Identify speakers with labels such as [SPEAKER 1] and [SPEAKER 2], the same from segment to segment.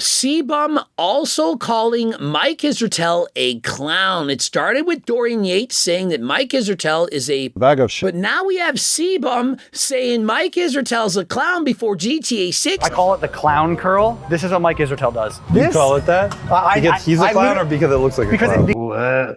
[SPEAKER 1] Cbum also calling Mike Israetel a clown. It started with Dorian Yates saying that Mike Israetel is a
[SPEAKER 2] bag of shit.
[SPEAKER 1] But now we have Cbum saying Mike Israetel's a clown before GTA 6.
[SPEAKER 3] I call it the clown curl. This is what Mike Israetel does.
[SPEAKER 2] You call it that? Because he's a clown or because it looks like a clown?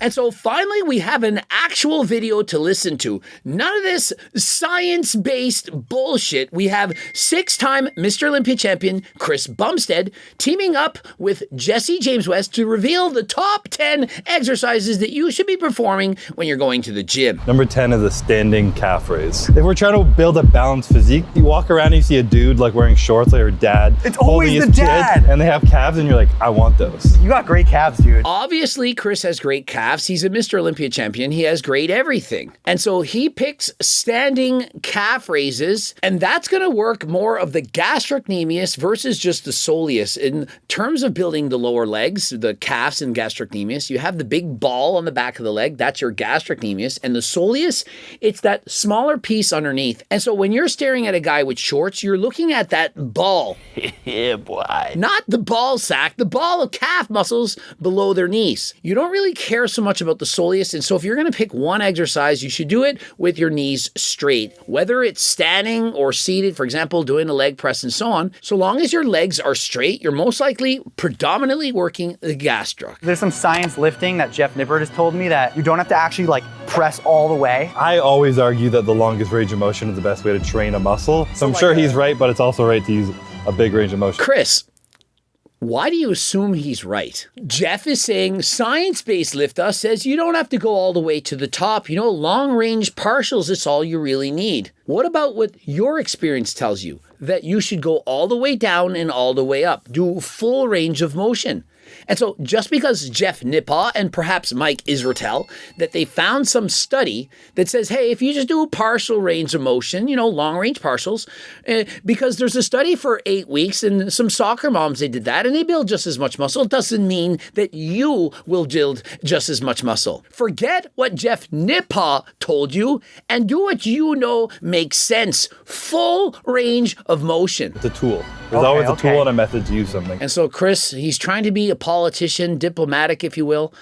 [SPEAKER 1] And so finally, we have an actual video to listen to. None of this science-based bullshit. We have 6-time Mr. Olympia champion Chris Bumstead teaming up with Jesse James West to reveal the top 10 exercises that you should be performing when you're going to the gym.
[SPEAKER 2] Number 10 is a standing calf raise. If we're trying to build a balanced physique, you walk around and you see a dude like wearing shorts like your dad.
[SPEAKER 3] It's always the dad.
[SPEAKER 2] And they have calves and you're like, I want those.
[SPEAKER 3] You got great calves, dude.
[SPEAKER 1] Obviously, Chris has great calves. He's a Mr. Olympia champion. He has great everything. And so he picks standing calf raises, and that's going to work more of the gastrocnemius versus just the soleus. In terms of building the lower legs, the calves and gastrocnemius, you have the big ball on the back of the leg. That's your gastrocnemius. And the soleus, it's that smaller piece underneath. And so when you're staring at a guy with shorts, you're looking at that ball.
[SPEAKER 4] Yeah, boy.
[SPEAKER 1] Not the ball sack, the ball of calf muscles below their knees. You don't really care so much about the soleus, and so if you're going to pick one exercise, you should do it with your knees straight, whether it's standing or seated, for example, doing a leg press and so on. So long as your legs are straight, you're most likely predominantly working the gastroc.
[SPEAKER 3] There's some science lifting that Jeff Nippert has told me that you don't have to actually like press all the way.
[SPEAKER 2] I always argue that the longest range of motion is the best way to train a muscle. So I'm sure he's right, but it's also right to use a big range of motion.
[SPEAKER 1] Chris, why do you assume he's right? Jeff is saying science-based lift says you don't have to go all the way to the top. You know, long-range partials, it's all you really need. What about what your experience tells you? That you should go all the way down and all the way up. Do full range of motion. And so just because Jeff Nippert and perhaps Mike Israetel, that they found some study that says, hey, if you just do partial range of motion, you know, long range partials, because there's a study for 8 weeks and some soccer moms, they did that and they build just as much muscle. It doesn't mean that you will build just as much muscle. Forget what Jeff Nippert told you and do what you know makes sense. Full range of motion.
[SPEAKER 2] It's a tool. There's always a tool and a method to use something.
[SPEAKER 1] And so Chris, he's trying to be a politician, diplomatic, if you will.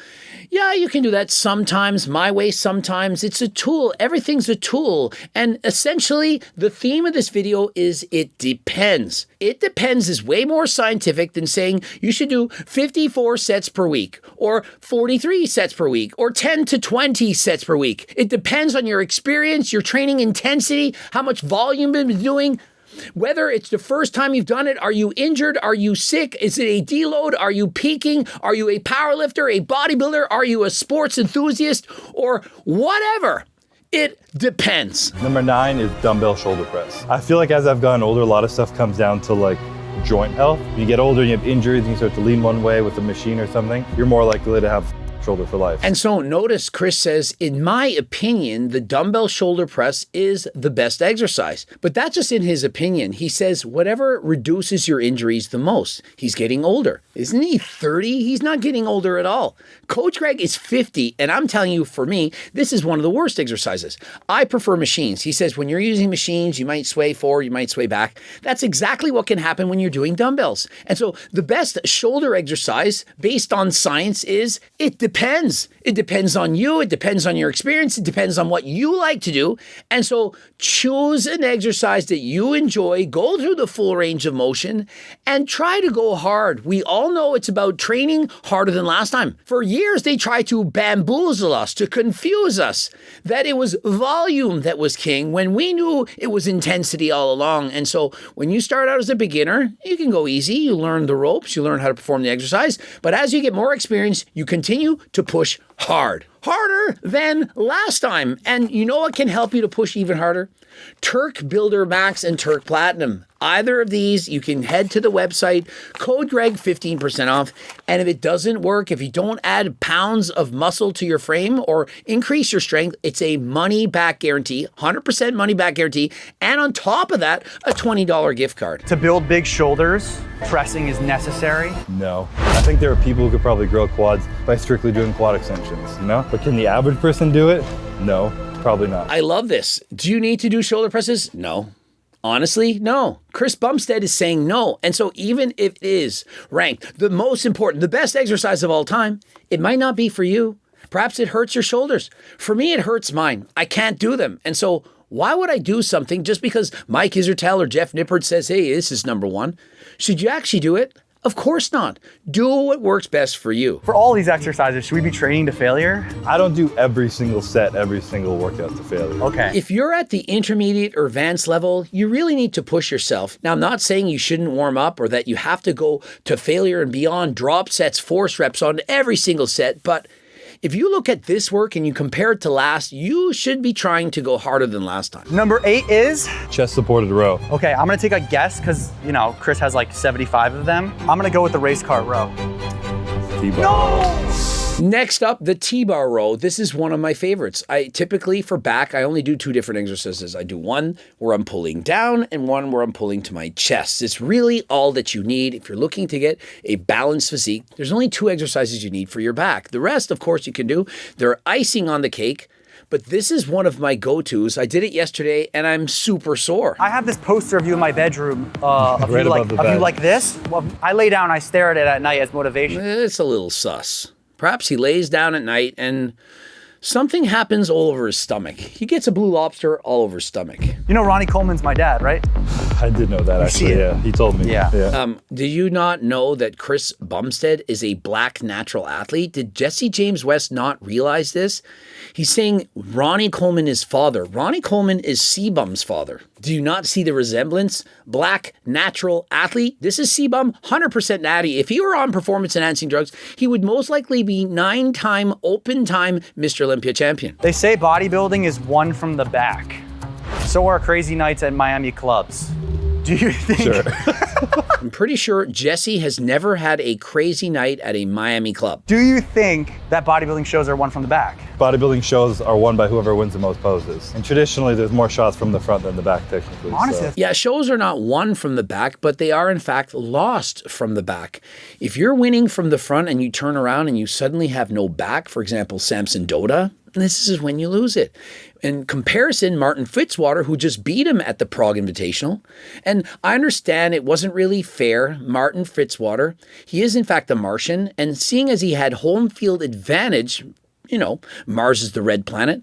[SPEAKER 1] Yeah, you can do that sometimes, my way sometimes. It's a tool. Everything's a tool. And essentially, the theme of this video is it depends. It depends is way more scientific than saying you should do 54 sets per week or 43 sets per week or 10 to 20 sets per week. It depends on your experience, your training intensity, how much volume you've been doing. Whether it's the first time you've done it, are you injured? Are you sick? Is it a deload? Are you peaking? Are you a powerlifter, a bodybuilder? Are you a sports enthusiast or whatever? It depends.
[SPEAKER 2] Number 9 is dumbbell shoulder press. I feel like as I've gotten older, a lot of stuff comes down to like joint health. When you get older and you have injuries and you start to lean one way with a machine or something, you're more likely to have shoulder for life.
[SPEAKER 1] And so notice Chris says, in my opinion, the dumbbell shoulder press is the best exercise. But that's just in his opinion. He says whatever reduces your injuries the most. He's getting older. Isn't he 30? He's not getting older at all. Coach Greg is 50, and I'm telling you, for me, this is one of the worst exercises. I prefer machines. He says when you're using machines, you might sway forward, you might sway back. That's exactly what can happen when you're doing dumbbells. And so the best shoulder exercise based on science is it depends. It depends on you. It depends on your experience. It depends on what you like to do. And so choose an exercise that you enjoy, go through the full range of motion, and try to go hard. We all know it's about training harder than last time. For years, they tried to bamboozle us, to confuse us, that it was volume that was king when we knew it was intensity all along. And so when you start out as a beginner, you can go easy. You learn the ropes. You learn how to perform the exercise. But as you get more experience, you continue to push hard. Harder than last time. And you know what can help you to push even harder? Turk Builder Max and Turk Platinum. Either of these, you can head to the website, code Greg 15% off. And if it doesn't work, if you don't add pounds of muscle to your frame or increase your strength, it's a money back guarantee, 100% money back guarantee. And on top of that, a $20 gift card.
[SPEAKER 3] To build big shoulders, pressing is necessary.
[SPEAKER 2] No. I think there are people who could probably grow quads by strictly doing quad extensions, you know? But can the average person do it? No, probably not.
[SPEAKER 1] I love this. Do you need to do shoulder presses? No. Honestly, no. Chris Bumstead is saying no. And so even if it is ranked the most important, the best exercise of all time, it might not be for you. Perhaps it hurts your shoulders. For me, it hurts mine. I can't do them. And so why would I do something just because Mike Israetel or Jeff Nippard says, hey, this is number one? Should you actually do it? Of course not. Do what works best for you.
[SPEAKER 3] For all these exercises, should we be training to failure?
[SPEAKER 2] I don't do every single set, every single workout to failure.
[SPEAKER 3] Okay.
[SPEAKER 1] If you're at the intermediate or advanced level, you really need to push yourself. Now, I'm not saying you shouldn't warm up or that you have to go to failure and beyond, drop sets, force reps on every single set, but if you look at this work and you compare it to last, you should be trying to go harder than last time.
[SPEAKER 3] Number 8 is?
[SPEAKER 2] Chest supported row.
[SPEAKER 3] Okay, I'm gonna take a guess because, you know, Chris has like 75 of them. I'm gonna go with the race car row.
[SPEAKER 2] T-bar.
[SPEAKER 3] No!
[SPEAKER 1] Next up, the T-bar row. This is one of my favorites. I typically, for back, I only do 2 different exercises. I do one where I'm pulling down and one where I'm pulling to my chest. It's really all that you need if you're looking to get a balanced physique. There's only 2 exercises you need for your back. The rest, of course, you can do. They're icing on the cake. But this is one of my go-tos. I did it yesterday and I'm super sore.
[SPEAKER 3] I have this poster of you in my bedroom, of
[SPEAKER 2] Right
[SPEAKER 3] you
[SPEAKER 2] above the
[SPEAKER 3] of you
[SPEAKER 2] bed.
[SPEAKER 3] like this. Well, I lay down, I stare at it at night as motivation.
[SPEAKER 1] It's a little sus. Perhaps he lays down at night and something happens all over his stomach. He gets a blue lobster all over his stomach.
[SPEAKER 3] You know Ronnie Coleman's my dad, right?
[SPEAKER 2] I did know that
[SPEAKER 3] see
[SPEAKER 2] actually,
[SPEAKER 3] it?
[SPEAKER 2] yeah. He told me.
[SPEAKER 3] Yeah.
[SPEAKER 1] Do you not know that Chris Bumstead is a black natural athlete? Did Jesse James West not realize this? He's saying Ronnie Coleman is father. Ronnie Coleman is Cbum's father. Do you not see the resemblance? Black natural athlete. This is Cbum, 100% natty. If he were on performance enhancing drugs, he would most likely be 9-time open time Mr. Olympia champion.
[SPEAKER 3] They say bodybuilding is one from the back. So are crazy nights at Miami clubs. Do you think?
[SPEAKER 2] Sure.
[SPEAKER 1] I'm pretty sure Jesse has never had a crazy night at a Miami club.
[SPEAKER 3] Do you think that bodybuilding shows are one from the back?
[SPEAKER 2] Bodybuilding shows are won by whoever wins the most poses. And traditionally, there's more shots from the front than the back, technically.
[SPEAKER 3] Honestly,
[SPEAKER 2] so.
[SPEAKER 1] Yeah, shows are not won from the back, but they are in fact lost from the back. If you're winning from the front and you turn around and you suddenly have no back, for example, Samson Dota, this is when you lose it. In comparison, Martin Fitzwater, who just beat him at the Prague Invitational, and I understand it wasn't really fair, Martin Fitzwater, he is in fact a Martian, and seeing as he had home field advantage, you know, Mars is the red planet,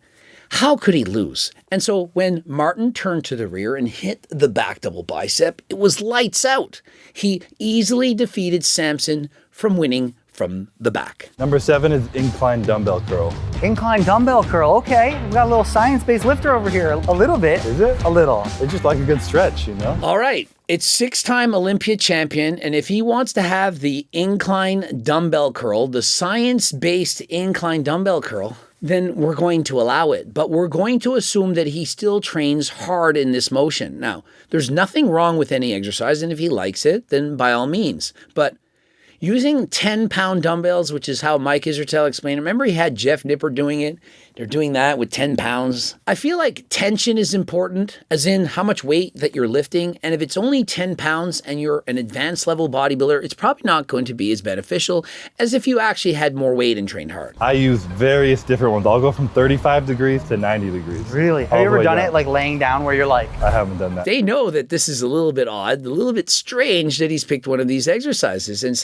[SPEAKER 1] how could he lose? And so when Martin turned to the rear and hit the back double bicep, it was lights out. He easily defeated Samson from winning from the back.
[SPEAKER 2] Number 7 is incline dumbbell curl.
[SPEAKER 3] Incline dumbbell curl, okay. We got a little science-based lifter over here, a little bit.
[SPEAKER 2] Is it?
[SPEAKER 3] A little.
[SPEAKER 2] It's just like a good stretch, you know?
[SPEAKER 1] All right. It's 6-time Olympia champion, and if he wants to have the incline dumbbell curl, the science-based incline dumbbell curl, then we're going to allow it. But we're going to assume that he still trains hard in this motion. Now, there's nothing wrong with any exercise, and if he likes it, then by all means. But using 10-pound dumbbells, which is how Mike Israetel explained it. Remember he had Jeff Nippard doing it? They're doing that with 10 pounds. I feel like tension is important, as in how much weight that you're lifting. And if it's only 10 pounds and you're an advanced level bodybuilder, it's probably not going to be as beneficial as if you actually had more weight and trained hard.
[SPEAKER 2] I use various different ones. I'll go from 35 degrees to 90 degrees.
[SPEAKER 3] Really? Have
[SPEAKER 2] All
[SPEAKER 3] you
[SPEAKER 2] the
[SPEAKER 3] ever
[SPEAKER 2] way
[SPEAKER 3] done
[SPEAKER 2] down.
[SPEAKER 3] it like laying down where you're like,
[SPEAKER 2] I haven't done that.
[SPEAKER 1] They know that this is a little bit odd, a little bit strange that he's picked one of these exercises and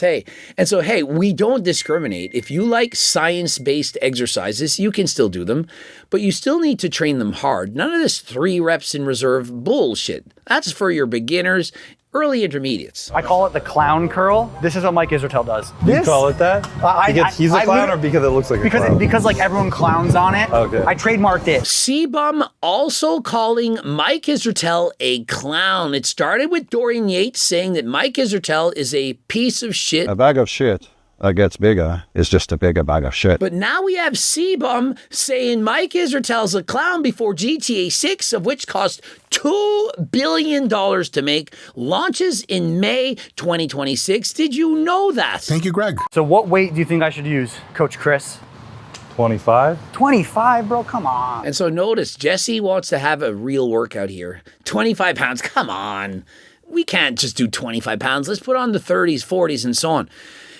[SPEAKER 1] so, hey, we don't discriminate. If you like science-based exercises, you can still do them, but you still need to train them hard. None of this 3 reps in reserve bullshit. That's for your beginners, early intermediates.
[SPEAKER 3] I call it the clown curl. This is what Mike Israetel does.
[SPEAKER 2] You call it that? Because he's a clown or because it looks like a clown?
[SPEAKER 3] Because like everyone clowns on it.
[SPEAKER 2] Okay.
[SPEAKER 3] I trademarked it.
[SPEAKER 1] Cbum also calling Mike Israetel a clown. It started with Dorian Yates saying that Mike Israetel is a piece of shit.
[SPEAKER 4] A bag of shit that gets bigger is just a bigger bag of shit.
[SPEAKER 1] But now we have Cbum saying Mike Israetel's a clown before GTA 6, of which cost $2 billion to make, launches in May 2026. Did you know that?
[SPEAKER 5] Thank you, Greg.
[SPEAKER 3] So what weight do you think I should use, Coach Chris?
[SPEAKER 2] 25?
[SPEAKER 3] 25, bro, come on.
[SPEAKER 1] And so notice, Jesse wants to have a real workout here. 25 pounds, come on. We can't just do 25 pounds. Let's put on the 30s, 40s, and so on.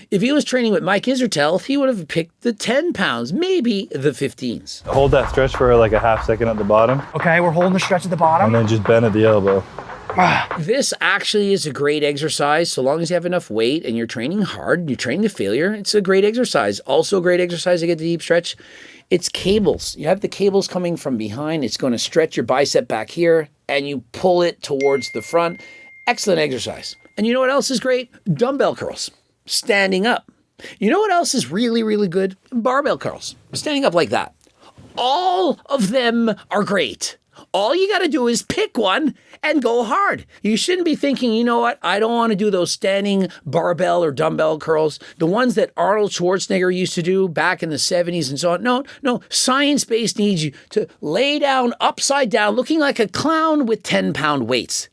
[SPEAKER 1] If he was training with Mike Israetel, he would have picked the 10 pounds, maybe the 15s.
[SPEAKER 2] Hold that stretch for like a half second at the bottom,
[SPEAKER 3] Okay, we're holding the stretch at the
[SPEAKER 2] and
[SPEAKER 3] bottom.
[SPEAKER 2] then just bend at the elbow.
[SPEAKER 1] This actually is a great exercise so long as you have enough weight and you're training hard, you're training to failure. It's a great exercise. Also a great exercise to get the deep stretch. It's cables. You have the cables coming from behind. It's going to stretch your bicep back here and you pull it towards the front. Excellent exercise. And you know what else is great? Dumbbell curls. Standing up. You know what else is really, really good? Barbell curls. Standing up like that. All of them are great. All you got to do is pick one and go hard. You shouldn't be thinking, you know what, I don't want to do those standing barbell or dumbbell curls, the ones that Arnold Schwarzenegger used to do back in the 70s and so on. No, science-based needs you to lay down upside down looking like a clown with 10-pound weights.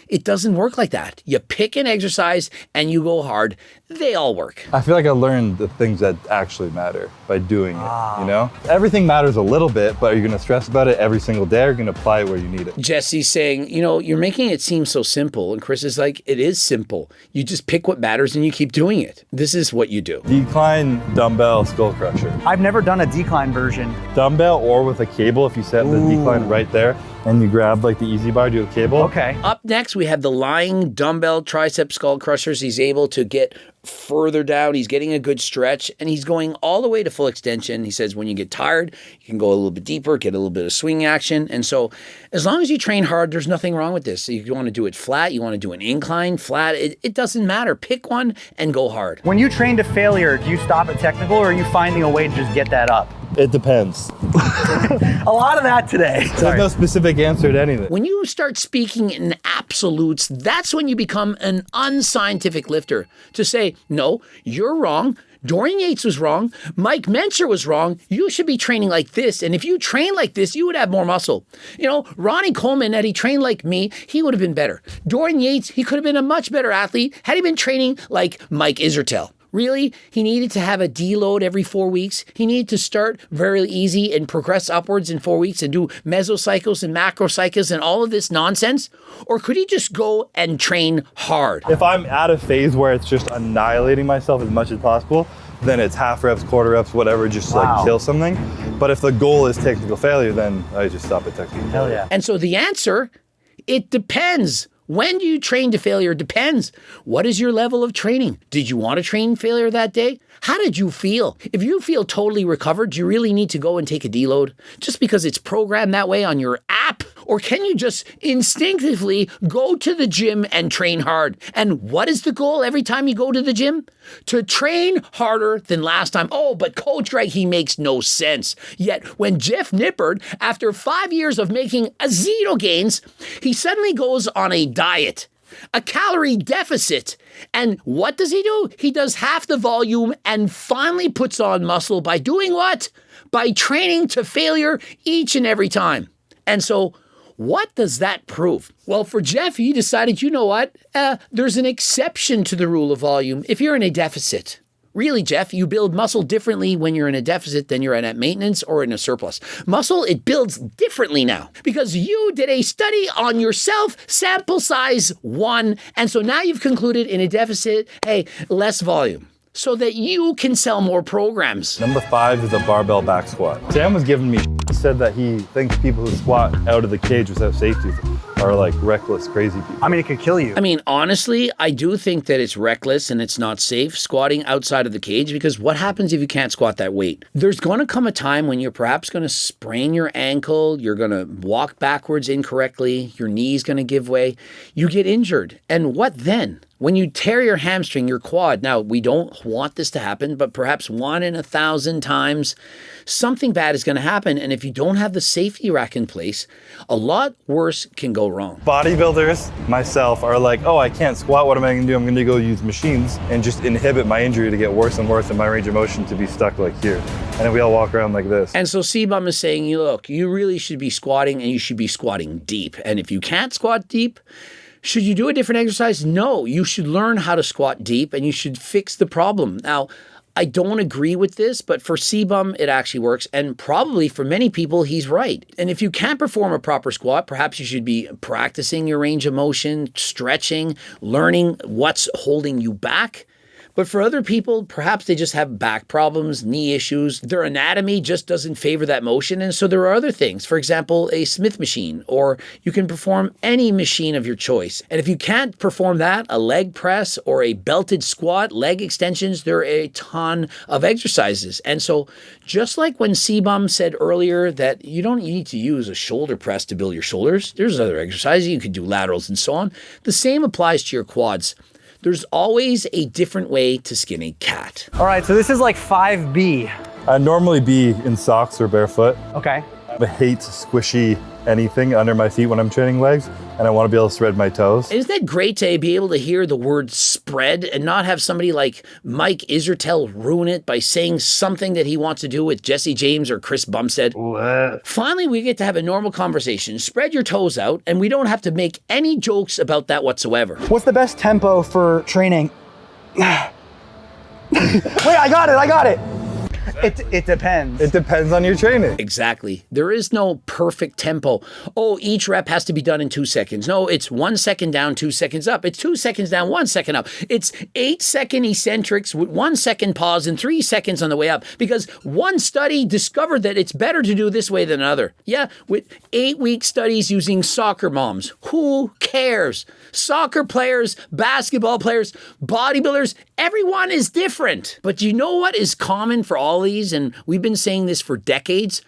[SPEAKER 1] It doesn't work like that. You pick an exercise and you go hard. They all work.
[SPEAKER 2] I feel like I learned the things that actually matter by doing it, you know? Everything matters a little bit, but are you gonna stress about it every single day or are you gonna apply it where you need it?
[SPEAKER 1] Jesse's saying, you know, you're making it seem so simple. And Chris is like, it is simple. You just pick what matters and you keep doing it. This is what you do.
[SPEAKER 2] Decline dumbbell skull crusher.
[SPEAKER 3] I've never done a decline version.
[SPEAKER 2] Dumbbell or with a cable, if you set the decline right there and you grab like the easy bar, do a cable.
[SPEAKER 3] Okay.
[SPEAKER 1] Up next, we have the lying dumbbell tricep skull crushers. He's able to get further down. He's getting a good stretch and he's going all the way to full extension. He says when you get tired, you can go a little bit deeper, get a little bit of swing action. And so as long as you train hard, there's nothing wrong with this. So you want to do it flat, you want to do an incline, flat, it doesn't matter. Pick one and go hard.
[SPEAKER 3] When you train to failure, do you stop at technical or are you finding a way to just get that up?
[SPEAKER 2] It depends.
[SPEAKER 3] A lot of that today.
[SPEAKER 2] There's no specific answer to anything.
[SPEAKER 1] When you start speaking in absolutes, that's when you become an unscientific lifter. To say, no, you're wrong. Dorian Yates was wrong. Mike Mencher was wrong. You should be training like this. And if you train like this, you would have more muscle. You know, Ronnie Coleman, had he trained like me, he would have been better. Dorian Yates, he could have been a much better athlete had he been training like Mike Israetel. Really, he needed to have a deload every 4 weeks. He needed to start very easy and progress upwards in 4 weeks and do mesocycles and macrocycles and all of this nonsense? Or could he just go and train hard?
[SPEAKER 2] If I'm at a phase where it's just annihilating myself as much as possible, then it's half reps, quarter reps, whatever, just like kill something. But if the goal is technical failure, then I just stop at technical failure.
[SPEAKER 3] Hell yeah.
[SPEAKER 1] And so the answer, it depends. When do you train to failure? Depends. What is your level of training? Did you want to train failure that day? How did you feel? If you feel totally recovered, do you really need to go and take a deload just because it's programmed that way on your app? Or can you just instinctively go to the gym and train hard? And what is the goal every time you go to the gym? To train harder than last time. Oh, but Coach Greg, he makes no sense. Yet when Jeff Nippard, after 5 years of making a zero gains, he suddenly goes on a diet, a calorie deficit. And what does he do? He does half the volume and finally puts on muscle by doing what? By training to failure each and every time. And so what does that prove? Well, for Jeff, he decided, you know what? There's an exception to the rule of volume if you're in a deficit. Really, Jeff, you build muscle differently when you're in a deficit than you're at maintenance or in a surplus. Muscle, it builds differently now because you did a study on yourself, sample size 1. And so now you've concluded in a deficit, hey, less volume, so that you can sell more programs.
[SPEAKER 2] Number 5 is a barbell back squat. Sam was giving me He said that he thinks people who squat out of the cage without safety are like reckless, crazy people.
[SPEAKER 3] I mean, it could kill you.
[SPEAKER 1] I mean, honestly, I do think that it's reckless and it's not safe squatting outside of the cage because what happens if you can't squat that weight? There's going to come a time when you're perhaps going to sprain your ankle, you're going to walk backwards incorrectly, your knee's going to give way, you get injured. And what then? When you tear your hamstring, your quad, now we don't want this to happen, but perhaps 1 in 1,000 times, something bad is going to happen. And if you don't have the safety rack in place, a lot worse can go wrong.
[SPEAKER 2] Bodybuilders, myself, are like, oh, I can't squat. What am I going to do? I'm going to go use machines and just inhibit my injury to get worse and worse and my range of motion to be stuck like here. And then we all walk around like this.
[SPEAKER 1] And so Cbum is saying, look, you really should be squatting and you should be squatting deep. And if you can't squat deep, should you do a different exercise? No, you should learn how to squat deep and you should fix the problem. Now, I don't agree with this, but for Cbum, it actually works. And probably for many people, he's right. And if you can't perform a proper squat, perhaps you should be practicing your range of motion, stretching, learning what's holding you back. But for other people, perhaps they just have back problems, knee issues. Their anatomy just doesn't favor that motion. And so there are other things. For example, a Smith machine, or you can perform any machine of your choice. And if you can't perform that, a leg press or a belted squat, leg extensions, there are a ton of exercises. And so just like when Cbum said earlier that you don't need to use a shoulder press to build your shoulders, there's other exercises. You could do laterals and so on. The same applies to your quads. There's always a different way to skin a cat.
[SPEAKER 3] All right, so this is like 5B.
[SPEAKER 2] I'd normally be in socks or barefoot.
[SPEAKER 3] Okay.
[SPEAKER 2] I hate squishy anything under my feet when I'm training legs, and I want to be able to spread my toes.
[SPEAKER 1] Isn't that great to be able to hear the word spread and not have somebody like Mike Israetel ruin it by saying something that he wants to do with Jesse James or Chris Bumstead? Finally, we get to have a normal conversation, spread your toes out, and we don't have to make any jokes about that whatsoever.
[SPEAKER 3] What's the best tempo for training? Wait, I got it. It depends.
[SPEAKER 2] It depends on your training.
[SPEAKER 1] Exactly. There is no perfect tempo. Oh, each rep has to be done in 2 seconds. No, it's 1 second down, 2 seconds up. It's 2 seconds down, 1 second up. It's 8-second eccentrics with 1 second pause and 3 seconds on the way up. Because one study discovered that it's better to do this way than another. Yeah, with 8-week studies using soccer moms. Who cares? Soccer players, basketball players, bodybuilders, everyone is different. But you know what is common for all these, and we've been saying this for decades?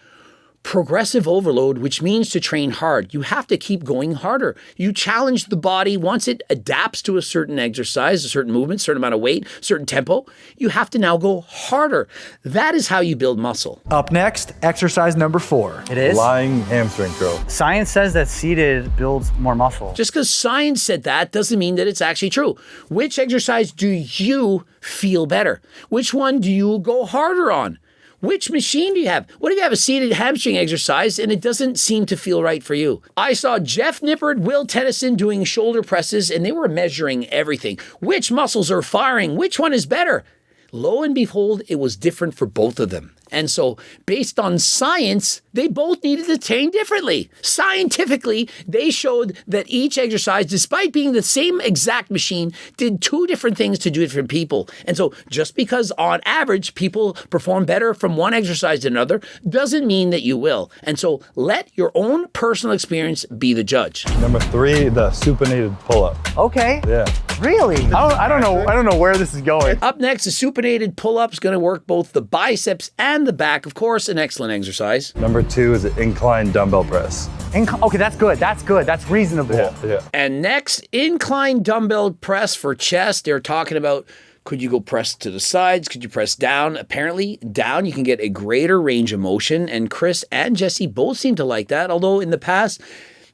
[SPEAKER 1] Progressive overload, which means to train hard. You have to keep going harder. You challenge the body once it adapts to a certain exercise, a certain movement, certain amount of weight, certain tempo. You have to now go harder. That is how you build muscle.
[SPEAKER 3] Up next, exercise number 4. It is?
[SPEAKER 2] Lying hamstring curl.
[SPEAKER 3] Science says that seated builds more muscle.
[SPEAKER 1] Just because science said that doesn't mean that it's actually true. Which exercise do you feel better? Which one do you go harder on? Which machine do you have? What if you have a seated hamstring exercise and it doesn't seem to feel right for you? I saw Jeff Nippard, Will Tennyson doing shoulder presses, and they were measuring everything. Which muscles are firing? Which one is better? Lo and behold, it was different for both of them. And so, based on science, they both needed to train differently. Scientifically, they showed that each exercise, despite being the same exact machine, did 2 different things to different people. And so, just because on average people perform better from one exercise than another, doesn't mean that you will. And so, let your own personal experience be the judge.
[SPEAKER 2] Number 3, the supinated pull-up.
[SPEAKER 3] Okay.
[SPEAKER 2] Yeah.
[SPEAKER 3] Really? I don't know where this is going.
[SPEAKER 1] Up next, the supinated pull-up is going to work both the biceps and the back. Of course, an excellent exercise.
[SPEAKER 2] Number 2 is an incline dumbbell press.
[SPEAKER 3] Okay, that's good. That's reasonable.
[SPEAKER 2] Yeah.
[SPEAKER 1] And next, incline dumbbell press for chest. They're talking about, could you go press to the sides? Could you press down? Apparently, down you can get a greater range of motion. And Chris and Jesse both seem to like that. Although in the past,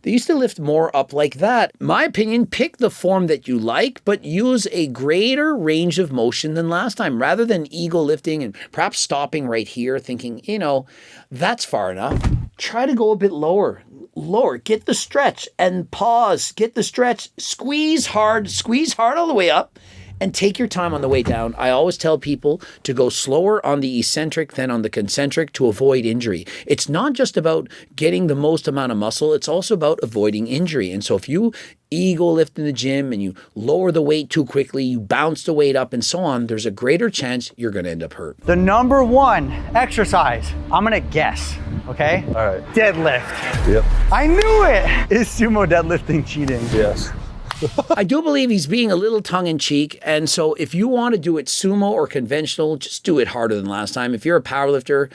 [SPEAKER 1] they used to lift more up like that. My opinion, pick the form that you like, but use a greater range of motion than last time, rather than ego lifting and perhaps stopping right here thinking, that's far enough. Try to go a bit lower. Get the stretch and pause. Get the stretch. Squeeze hard all the way up. And take your time on the way down. I always tell people to go slower on the eccentric than on the concentric to avoid injury. It's not just about getting the most amount of muscle, it's also about avoiding injury. And so if you ego lift in the gym and you lower the weight too quickly, you bounce the weight up and so on, there's a greater chance you're gonna end up hurt.
[SPEAKER 3] The number 1 exercise, I'm gonna guess, okay?
[SPEAKER 2] All right.
[SPEAKER 3] Deadlift.
[SPEAKER 2] Yep.
[SPEAKER 3] I knew it! Is sumo deadlifting cheating?
[SPEAKER 2] Yes.
[SPEAKER 1] I do believe he's being a little tongue-in-cheek, and so if you want to do it sumo or conventional, just do it harder than last time. If you're a powerlifter,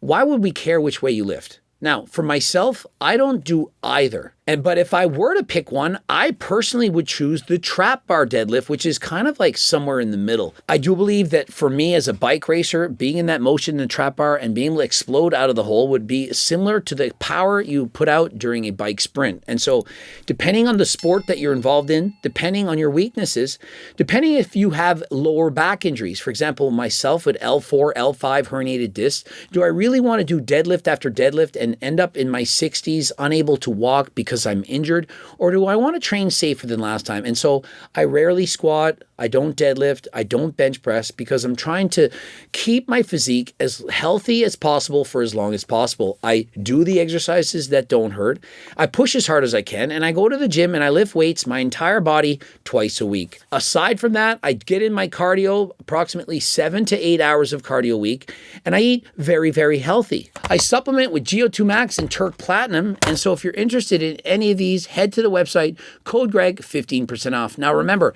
[SPEAKER 1] why would we care which way you lift? Now, for myself, I don't do either. But if I were to pick one, I personally would choose the trap bar deadlift, which is kind of like somewhere in the middle. I do believe that for me as a bike racer, being in that motion in the trap bar and being able to explode out of the hole would be similar to the power you put out during a bike sprint. And so depending on the sport that you're involved in, depending on your weaknesses, depending if you have lower back injuries, for example, myself with L4, L5 herniated discs, do I really want to do deadlift after deadlift and end up in my 60s unable to walk because because I'm injured, or do I want to train safer than last time? And so I rarely squat, I don't deadlift, I don't bench press because I'm trying to keep my physique as healthy as possible for as long as possible. I do the exercises that don't hurt, I push as hard as I can, and I go to the gym and I lift weights my entire body twice a week. Aside from that, I get in my cardio, approximately 7 to 8 hours of cardio a week, and I eat very, very healthy. I supplement with GO2 Max and Turk Platinum, and so if you're interested in any of these, head to the website, code Greg, 15% off. Now remember,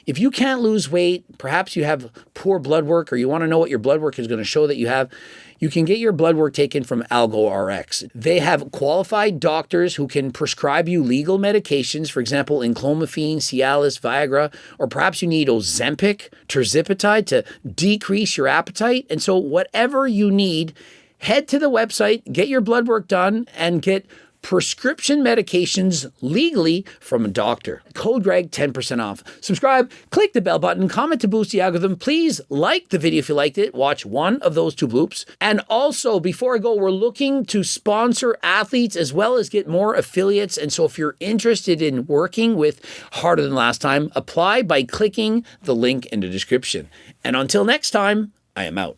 [SPEAKER 1] if you can't lose weight, perhaps you have poor blood work or you want to know what your blood work is going to show that you have, you can get your blood work taken from AlgoRx. They have qualified doctors who can prescribe you legal medications, for example, enclomiphene, Cialis, Viagra, or perhaps you need Ozempic, tirzepatide to decrease your appetite. And so whatever you need, head to the website, get your blood work done, and get prescription medications legally from a doctor. Code Greg, 10% off. Subscribe, click the bell button, comment to boost the algorithm. Please like the video if you liked it. Watch one of those 2 bloops. And also, before I go, we're looking to sponsor athletes as well as get more affiliates. And so if you're interested in working with Harder Than Last Time, apply by clicking the link in the description. And until next time, I am out.